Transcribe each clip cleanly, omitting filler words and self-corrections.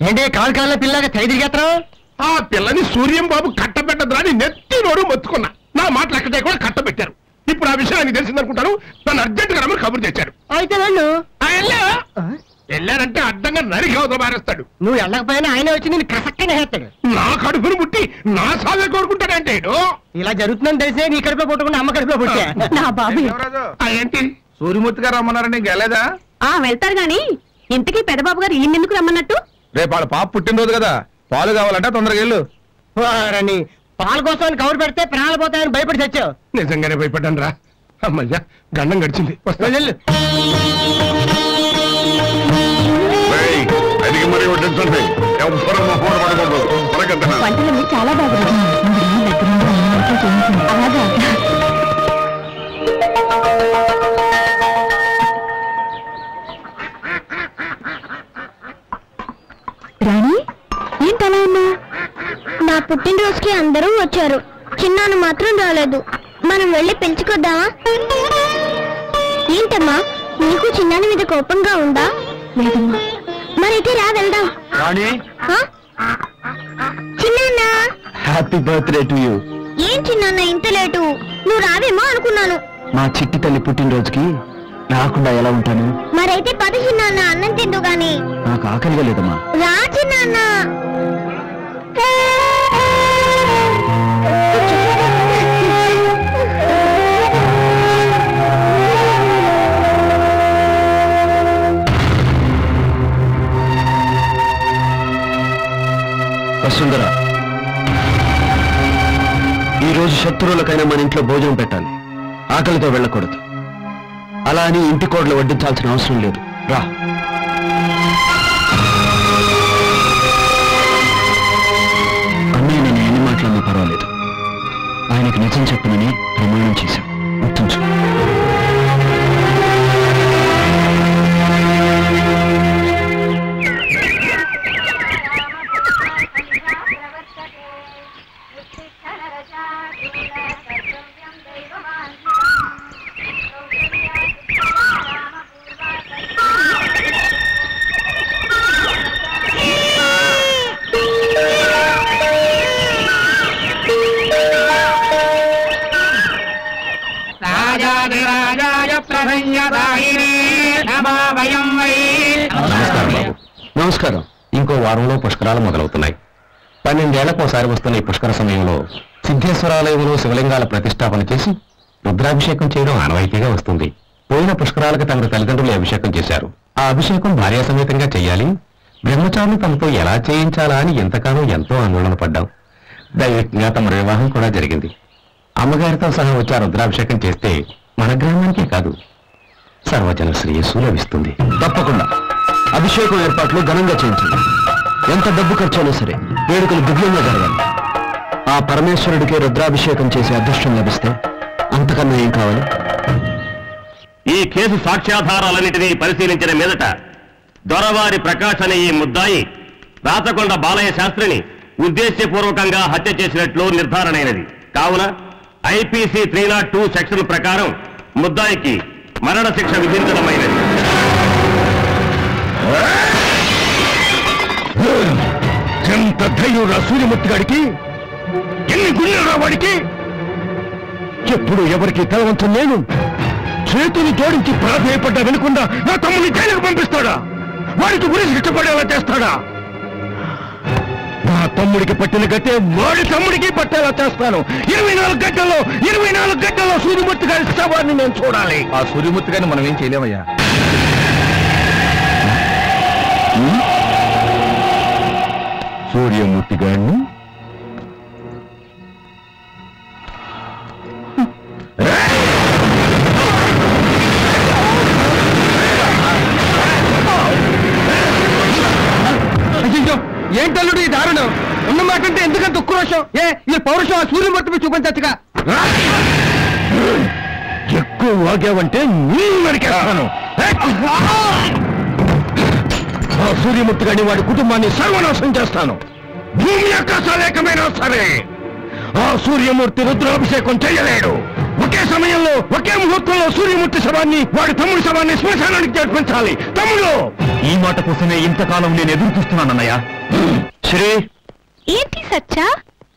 ఏంటి కాలు కాళ్ళ పిల్లగా తిరిగేస్తావు? ఆ పిల్లని సూర్యం బాబు కట్టబెట్టద్దని నెత్తి నోరు మొత్తుకున్నా. నా మాటలు ఎక్కడే కూడా కట్టబెట్టారు. ఇప్పుడు ఆ విషయం ఆయనకి తెలిసిందనుకుంటాను. నన్ను అర్జెంట్ గా రమ్మని కబురు తెచ్చారు. అయితే వెళ్ళు. వెళ్ళారంటే అడ్డంగా నరికి అవతల మారేస్తాడు. నువ్వు వెళ్ళకపోయినా ఆయన వచ్చి నేను కసక్కనే వేస్తాడు. నా కడుపును పుట్టి నా సాగే కోరుకుంటాడంటే ఇలా జరుగుతుందని తెలిసే నీ కడుపులో పుట్టకుండా అమ్మ కడుపులో పుట్టా. నా బాబు ఏంటి సూర్యమూర్తి గారు రమ్మన్నారని నీకు వెళ్ళలేదా? వెళ్తారు గాని ఇంతకీ పెదబాబు గారు ఈయనెందుకు రమ్మన్నట్టు? రేపు వాళ్ళ పాప పుట్టినరోజు కదా, పాలు కావాలంటే తొందరగా వెళ్ళు. వారని పాల కోసం కవర్ పెడితే ప్రాణాలు పోతాయని భయపడి తెచ్చావు. నిజంగానే భయపడ్డాను రా. అమ్మయ్యా గండం గడిచింది. వెళ్ళు. వంటలన్నీ చాలా బాగున్నాయి. అలాగా రాణి ఏంటలా ఉన్నా? నా పుట్టినరోజుకి అందరూ వచ్చారు, చిన్నాను మాత్రం రాలేదు. మనం వెళ్ళి పెంచుకొద్దామా? ఏంటమ్మా నీకు చిన్నాని మీద కోపంగా ఉందా? లేదమ్మా. మరైతే రా వెళ్దాం. చిన్నాన్న హ్యాపీ బర్త్డే టు యూ. ఏం చిన్నాన్న ఇంత లేటు? నువ్వు రావేమో అనుకున్నాను. మా చిట్టి తల్లి పుట్టినరోజుకి రాకుండా ఎలా ఉంటాను? మరైతే పద చిన్నాన్న, అన్నం తిందు గాని. నాకు ఆకలిగా లేదమ్మా. రా చిన్నాన్న. వసుంధర, ఈరోజు శత్రువులకైనా మన ఇంట్లో భోజనం పెట్టాలి. ఆకలితో వెళ్ళకూడదు. అలా అని ఇంటి కోడలు వడ్డించాల్సిన అవసరం లేదు. రా. అన్నయ్య నేను ఎన్ని మాట్లాడినా పర్వాలేదు. ఆయనకు నిజం చెప్పనని ప్రమాణం చేశాం. గుర్తుంచు. నమస్కారం. ఇంకో వారంలో పుష్కరాలు మొదలవుతున్నాయి. 12 ఏళ్లకోసారి వస్తున్న ఈ పుష్కర సమయంలో సిద్ధేశ్వరాలయంలో శివలింగాల ప్రతిష్టాపన చేసి రుద్రాభిషేకం చేయడం ఆనవాయితీగా వస్తుంది. పోయిన పుష్కరాలకు తమ తల్లిదండ్రులు అభిషేకం చేశారు. ఆ అభిషేకం భార్యా సమేతంగా చెయ్యాలి. బ్రహ్మచారులు తమతో ఎలా చేయించాలా అని ఎంతకాలం ఎంతో ఆందోళన పడ్డాం. దైవికంగా తమ వివాహం కూడా జరిగింది. అమ్మగారితో సహా వచ్చి ఆ రుద్రాభిషేకం చేస్తే మన గ్రామానికే కాదు, సర్వజన శ్రేయస్సు లభిస్తుంది. తప్పకుండా అభిషేకం ఏర్పాట్లు ఘనంగా చేయించండి. ఎంత డబ్బు ఖర్చైనా సరే వేడుకలు దివ్యంగా జరగాలి. ఆ పరమేశ్వరుడికి రుద్రాభిషేకం చేసే అదృష్టం లభిస్తే అంతకన్నా ఏం కావాలి? ఈ కేసు సాక్ష్యాధారాలన్నింటినీ పరిశీలించిన మీదట దొరవారి ప్రకాష్ అనే ఈ ముద్దాయి రాచకొండ బాలయ్య శాస్త్రిని ఉద్దేశ్యపూర్వకంగా హత్య చేసినట్లు నిర్ధారణైనది. కావున ఐపీసీ 302 సెక్షన్ ప్రకారం ముద్దాయికి మరణ శిక్ష విధించడమైనది. ఎంత ధైర్యం సూర్యమూర్తి గారికి! ఎన్ని గుండెలు వాడికి! ఎప్పుడు ఎవరికి తలవంచం నేను చేతులు జోడించి ప్రాధేయపడ్డ వినకుండా నా తమ్ముని జైలుకు పంపిస్తాడా? వాడికి గురి శిక్షపడేలా చేస్తాడా? నా తమ్ముడికి పట్టిన గట్టే వాడి తమ్ముడికి పట్టేలా చేస్తాను. 24 గంటల్లో సూర్యమూర్తి గారి శవాన్ని నేను చూడాలి. ఆ సూర్యమూర్తి గారిని మనం ఏం చేయలేమయ్యా. సూర్యమూర్తి గారిని ఏంటల్లుడు ఈ దారుణం? ఉన్నమాటంటే ఎందుకంత ఉక్రోషం? ఈ పౌరుషం ఆ సూర్యమూర్తిపై చూపించచ్చుగా. ఎక్కువ వాగావంటే నీ నరికేస్తాను. ఆ సూర్యమూర్తి గారిని వాడి కుటుంబాన్ని సర్వనాశనం చేస్తాను. భూమి ఆకాశాలు ఏకమైనా సరే ఆ సూర్యమూర్తి రుద్రాభిషేకం చేయలేడు. ఒకే సమయంలో ఒకే ముహూర్తంలో సూర్యమూర్తి శవాన్ని వాడి తమ్ముడి శవాన్ని శ్మశానానికి చేర్పించాలి. తమ్ముడు, ఈ మాట కోసమే ఇంతకాలం నేను ఎదురు చూస్తున్నానన్నయ్య. శ్రీ, ఏంటి సచ్చా?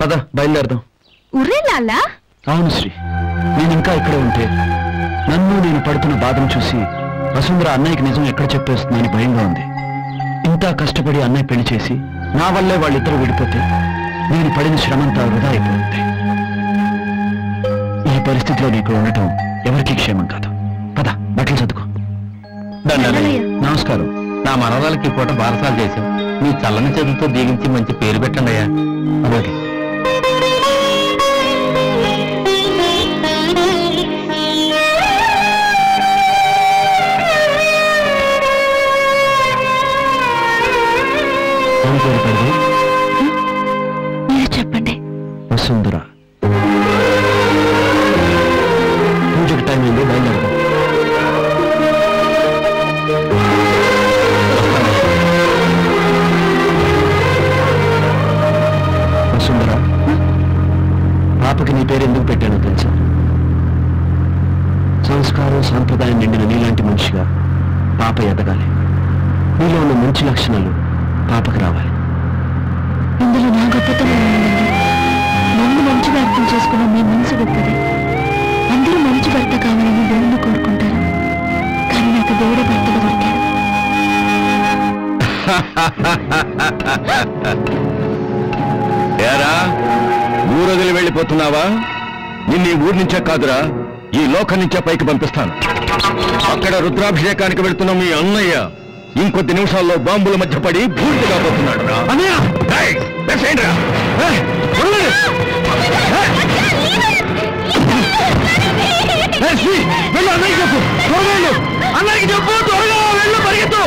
పద బయలుదేరదాం. ఉర్రేలాలా? అవును శ్రీ, నేను ఇంకా ఇక్కడే ఉంటే నన్ను నేను పడుతున్న బాధను చూసి వసుంధర అన్నయ్యకి నిజం ఎక్కడ చెప్పేస్తుందని భయంగా ఉంది. ఇంత కష్టపడి అన్నయ్య పెళ్లి చేసి నా వల్లే వాళ్ళిద్దరూ విడిపోతే నేను పడిన శ్రమంతా వృధా అయిపోతుంది. ఈ పరిస్థితిలో నీకు ఉండటం ఎవరికీ క్షేమం కాదు. పద, బట్టలు చదువుకో. నమస్కారం. నా మనవరాలకి ఈ పూట బారసాలు చేశాం. మీ చల్లని చేతులతో దీవించి మంచి పేరు పెట్టండి అయ్యా. అలాగే. మీరు చెప్పండి. వసుంధర, పూజకి టైం అయింది, బయలుదేరదాం. వసుంధర, పాపకి నీ పేరు ఎందుకు పెట్టానో తెలుసా? సంస్కారం సాంప్రదాయం నిండిన నీలాంటి మనిషిగా పాప ఎదగాలి. నీలో ఉన్న మంచి లక్షణాలు పాపకి రావాలి. ఇందులో నా గొప్పతనం ఉందండి. నన్ను మంచిగా అర్థం చేసుకున్న మీ మనసు గొప్పది. అందరూ మంచి భర్త కావాలని దేవుణ్ణి కోరుకుంటారు, కానీ నాకు దేవుడే భర్తగా దొరికాడు. ఏరా, ఊరొదిలి వెళ్ళిపోతున్నావా? నిన్ను ఈ ఊరి నుంచే కాదురా, ఈ లోకం నుంచే పైకి పంపిస్తాను. అక్కడ రుద్రాభిషేకానికి వెళ్తున్న మీ అన్నయ్య ఇంకొద్ది నిమిషాల్లో బాంబుల మధ్య పడి పూర్తి కాబోతున్నాడు రా. అన్నయ్యకి చెప్పు, త్వరగా వెళ్ళు, పరిగెత్తు.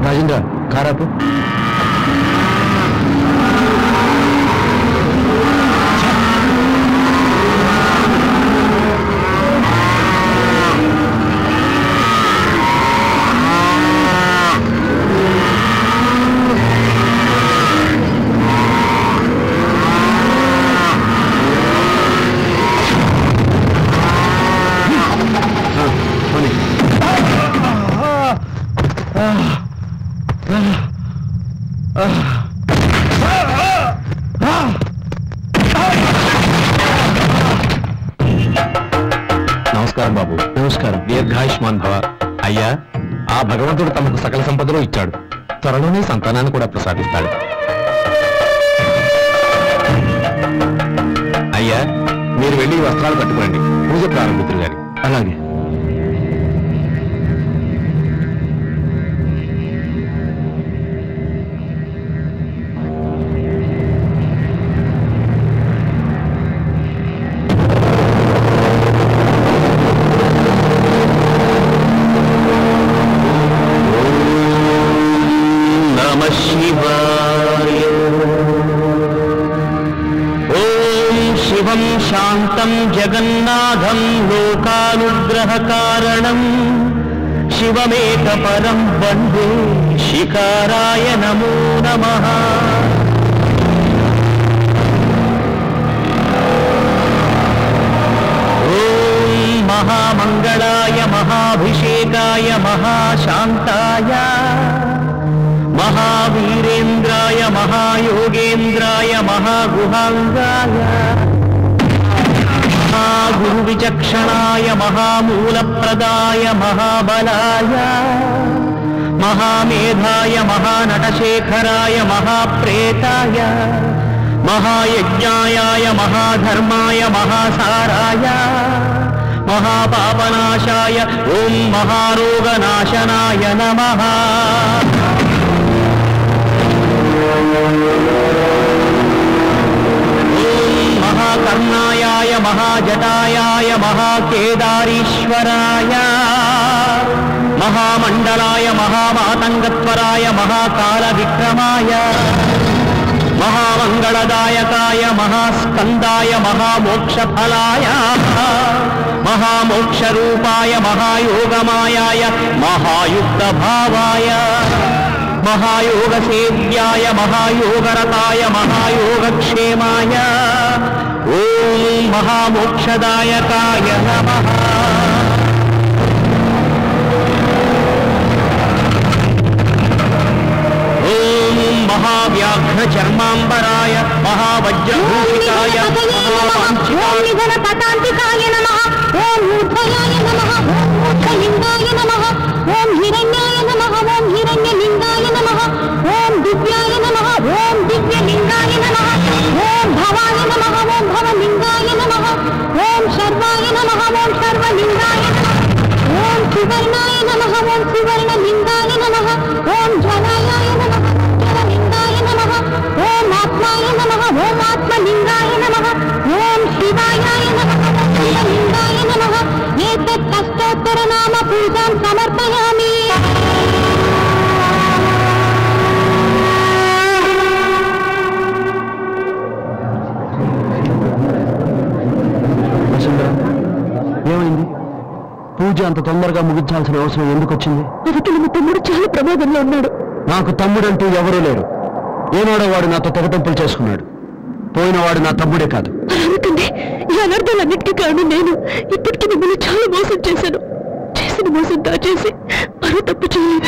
రాజేంద్ర, కారాపు. నమస్కారం బాబు. నమస్కారం. దీర్ఘాయుష్మాన్ భవ. అయ్యా, ఆ భగవంతుడు తమకు సకల సంపదలు ఇచ్చాడు. త్వరలోనే సంతానాన్ని కూడా ప్రసాదిస్తాడు. అయ్యా, మీరు వెళ్ళి ఈ వస్త్రాలు కట్టుకోండి. పూజ ప్రారంభితులు గారి. అలాగే. శాంతం జగన్నాథం లోకానుగ్రహ కారణం శివమేక పరం వందే శిఖరాయ నమో నమః. ఓం మహామంగళాయ మహాభిషేకాయ మహాశాంతాయ మహావీరేంద్రాయ మహాయోగేంద్రాయ మహాగు మహాగుహాంగాయ మహాగురు విచక్షణాయ మహామూలప్రదాయ మహాబలాయ మహామేధాయ మహానటశేఖరాయ మహాప్రేతాయ మహాయజ్ఞాయ మహాధర్మాయ మహాసారాయ మహాపాపనాశాయ ఓం మహారోగనాశనాయ నమః. మహాకర్ణాయ మహాజటాయ మహాకేదారీశ్వరాయ మహామండలాయ మహామాతంగత్వరాయ మహాకాలవిక్రమాయ మహామంగళదాయకాయ మహాస్కందాయ మహామోక్షఫలాయ మహామోక్షరూపాయ మహాయోగమాయాయ మహాయుక్తభావాయ మహాయోగసేవ్యాయ మహాయోగరతాయ మహాయోగక్షేమాయ ఓం మహామోక్షదాయకాయ నమః. ఓం మహావ్యాఘ్రచర్మాంబరాయ మహావజ్రభూషికాయ పతాంతికాయ నమః. ఓం మూర్ధయాయ నమః. ఓం మూర్ధలింగాయ నమః. ఓం హిరణ్యాయ నమః. ఓం హిరణ్యలింగాయ నమః. ఓం దివ్యాయ నమః. ఓం దివ్యలింగాయ నమః. ఓం భవాయ నమః. ఓం భవలింగాయ నమః. ఓం శర్వాయ నమః. ఓం శర్వలింగాయ నమః. ఓం సువర్ణాయ నమః. ఓం సువర్ణలింగాయ నమః. ఓం జ్వలాయ నమః. జ్వలలింగాయ నమః. ఓం ఆత్మాయ నమః. ఓం ఆత్మలింగాయ నమః. ఓం శివాయ నమః. శివలింగాయ నమః. ఏతత్ అష్టోత్తర నామ పూజాం సమర్పయామి. ఏమైంది? పూజ అంత తొందరగా ముగించాల్సిన అవసరం ఎందుకు వచ్చింది? అవతల మీ తమ్ముడు చాలా ప్రమాదంలో ఉన్నాడు. నాకు తమ్ముడంటూ ఎవరూ లేరు. ఏనాడో వాడు నాతో తెగతెంపులు చేసుకున్నాడు. పోయినవాడు నా తమ్ముడే కాదు. అనుకండి, ఈ అనర్థాలన్నిటికీ కారణం నేను. ఇప్పటికీ మిమ్మల్ని చాలా మోసం చేశాను. చేసిన మోసం దాచేసి మరో తప్పు చేయలేదు.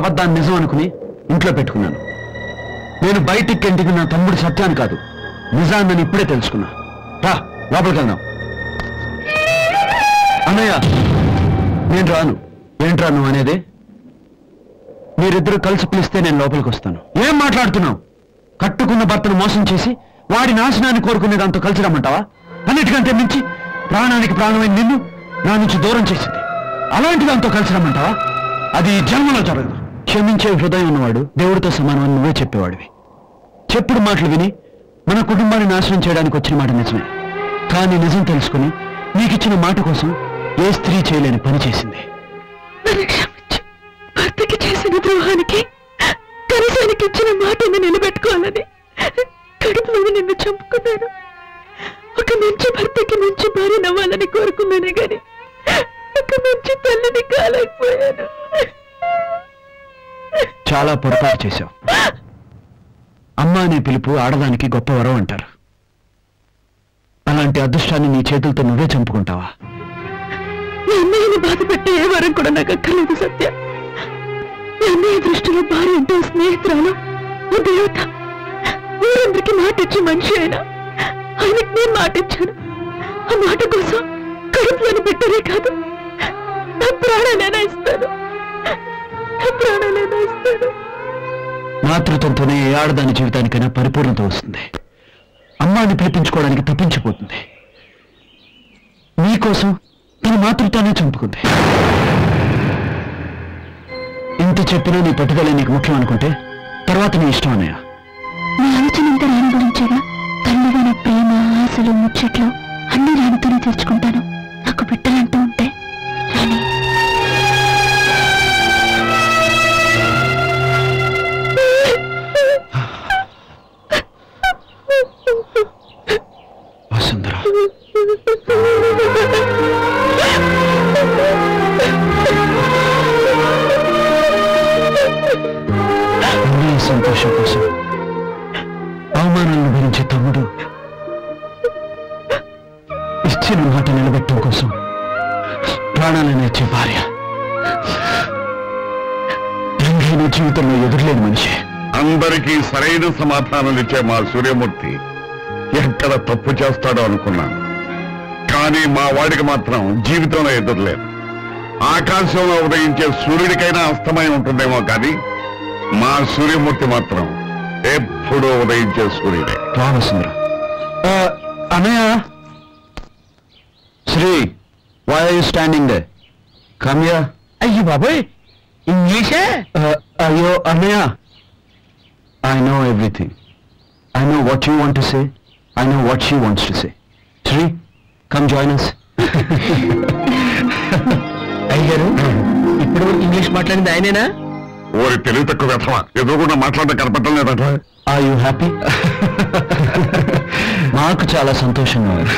అబద్ధాన్ని నిజం అనుకుని ఇంట్లో పెట్టుకున్నాను. నేను బయటికి ఇంటికి నా తమ్ముడు సత్యాన్ని కాదు, నిజాన్ని ఇప్పుడే తెలుసుకున్నా. రా లోపలికి వెళ్దాం. అన్నయ్య నేను రాను. ఏంట్రా నువ్వు అనేది? మీరిద్దరూ కలిసి పిలిస్తే నేను లోపలికి వస్తాను. ఏం మాట్లాడుతున్నావు? కట్టుకున్న భర్తను మోసం చేసి వాడి నాశనాన్ని కోరుకునే దాంతో కలిసి రమ్మంటావా? అన్నిటికంటే మించి ప్రాణానికి ప్రాణమైన నిన్ను నా నుంచి దూరం చేసింది. అలాంటి దాంతో కలిసి రమ్మంటావా? అది జన్మలో జరగదు. క్షమించే హృదయం ఉన్నవాడు దేవుడితో సమానమని నువ్వే చెప్పేవాడివి. చెప్పుడు మాటలు విని మన కుటుంబాన్ని నాశనం చేయడానికి వచ్చిన మాట నిజమే. కానీ నిజం తెలుసుకుని నీకిచ్చిన మాట కోసం ఏ స్త్రీ చేయలేని పని చేసింది. భర్తకి చేసిన ద్రోహానికి కనీసానికి ఇచ్చిన మాటను నిలబెట్టుకోవాలని కడుపులోని నిన్ను చంపుకున్నాను. ఒక మంచి భర్తకి మంచి భార్య నవ్వాలని కోరుకున్నానే గాని ఒక మంచి తల్లిని కాలేకపోయాను. చాలా పొరపాటు చేశావు. అమ్మ అనే పిలుపు ఆడదానికి గొప్ప వరం అంటారు. అలాంటి అదృష్టాన్ని నీ చేతులతో నువ్వే చంపుకుంటావా? మీ అన్నయ్యని బాధ పెట్టే ఏ వరం కూడా నాకు అక్కర్లేదు సత్య. మీ అన్నయ్య దృష్టిలో భార్య అంటే స్నేహితురాలు, ఓ దేవత. ఊరందరికీ మాటిచ్చి మనిషి అయినా ఆయనకి నేను మాటిచ్చాను. ఆ మాట కోసం కడుపులోని పెట్టరే కాదు, నా ప్రాణాలైనా ఇస్తాను. నా ప్రాణాలైనా ఇస్తాను. మాతృత్వంతోనే ఏ ఆడదాని జీవితానికైనా పరిపూర్ణత వస్తుంది. అమ్మాని పిలిపించుకోవడానికి తప్పించిపోతుంది. నీకోసం తన మాతృత్వాన్ని చంపుకుంది. ఇంత చెప్పినా నీ పట్టుదల నీకు ముఖ్యం అనుకుంటే తర్వాత నీ ఇష్టం అన్నయ్య. నీ ఆలోచన ఇంత రాని గురించేగా. తల్లిగా నా ప్రేమ, ఆశలు, ముచ్చట్లు అన్ని రానితోనే తీర్చుకుంటాను. నాకు బిడ్డలంటూ ఉంటే రాని. వసుంధరా, సంతోషం కోసం అవమానాలను భరించే తమ్ముడు ఇచ్చిన మాట నిలబెట్టడం కోసం ప్రాణాలను ఇచ్చే భార్య రంగైన జీవితంలో ఎదురులేని మనిషి. అందరికీ సరైన సమాధానాలు ఇచ్చే మా సూర్యమూర్తి ఎక్కడ తప్పు చేస్తాడో అనుకున్నాను. కానీ మా వాడికి మాత్రం జీవితంలో ఎదురులేదు. ఆకాశంలో ఉదయించే సూర్యుడికైనా అస్తమయం ఉంటుందేమో కానీ మా సూర్యమూర్తి మాత్రం ఎప్పుడూ ఉదయించే సూర్యుడే. రామసుందర అన్నయ్య. Shri, why are you standing there? Come here. అయ్యి బాబోయ్, ఇంగ్లీషే? అయ్యో అన్నయ్య, I know everything. I know what you want to say. I know what she wants to say. Shri, come join us. అయ్యారు, ఇప్పుడు ఇంగ్లీష్ మాట్లాడింది ఆయనేనా? ఓరి తెలివి తక్కువ వ్యర్థమా, ఎదురుకుండా మాట్లాడడం కనపడటం లేదట. Are you happy? మాకు చాలా సంతోషంగా ఉంది.